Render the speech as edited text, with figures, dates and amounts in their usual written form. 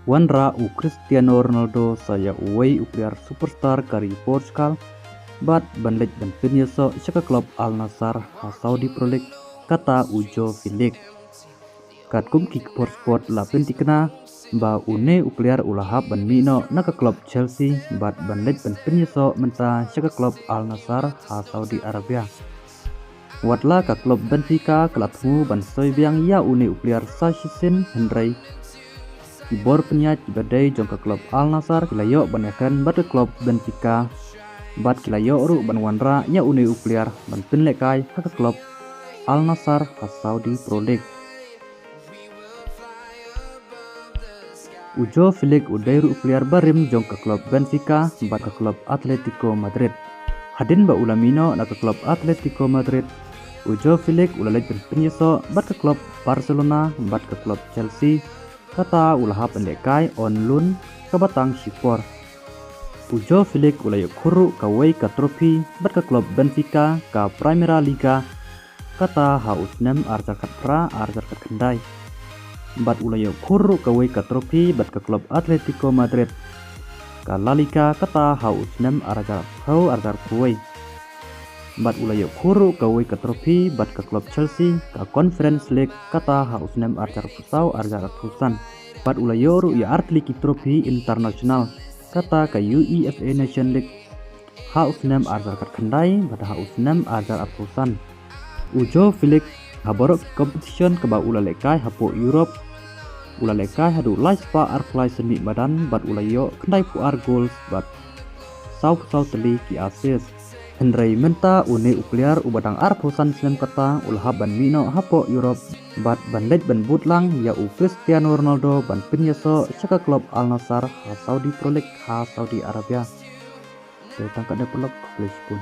Wanra u Cristiano Ronaldo saya uway player superstar kari Portugal bat banlej ban pinyeso saka klub Al Nassr ha Saudi Pro League kata ujo Felix. Kat kum kik sport la pentikna ba une player ulahap ban mino naka klub Chelsea bat banlej ban pinyeso menta saka klub Al Nassr ha Saudi Arabia. Watla ka klub Benfica kelatmu ban soybiang ya une player Sachin Henry Ibor penyat badai jong ke klub Al Nassr kilayo banyakan bat ke klub Benfica bat kilayo ru ban wanra nya une player ban pinlekai ke klub Al Nassr ha Saudi Pro League. Ujo Felix udairu player barim jong ke klub Benfica bat ke klub Atletico Madrid. Hadin ba ulamino na ke klub Atletico Madrid. Ujo Felix ulalej penyeso bat ke klub Barcelona bat ke klub Chelsea kata ulah pendekai on loan ke batang Sipor. Ujo Felix ulayo kuru kawai ka trofi bat ke klub Benfica ka Primera Liga kata hausnem arjar katra arjar kendai. Bat ulayo kuru kawai ka trofi bat ke klub Atletico Madrid ka La Liga kata hausnem arjar kuwai. Bat ulayo kuru kawai ka trofi bat ke klub Chelsea ka Conference League kata hausnem arjar pusau arjar pusan. Bat ulayo ru ya artliki trofi internasional kata ka UEFA Nation League hausnem arjar kendai bat hausnem arjar pusan. Ujo Felix haborok competition ke ba ulalekai hapo Europe ulalekai hadu laispa arklai seni badan bat ulayo kendai puar goals bat sau teli ki assist. Henry menta une player ubadang arpusan sinem kata ulah ban mino hapo Europe bat banlej ban butlang ya Cristiano Ronaldo ban pinyeso saka klub Al Nassr ha Saudi Pro League ha Saudi Arabia. Datang kada pelok pun.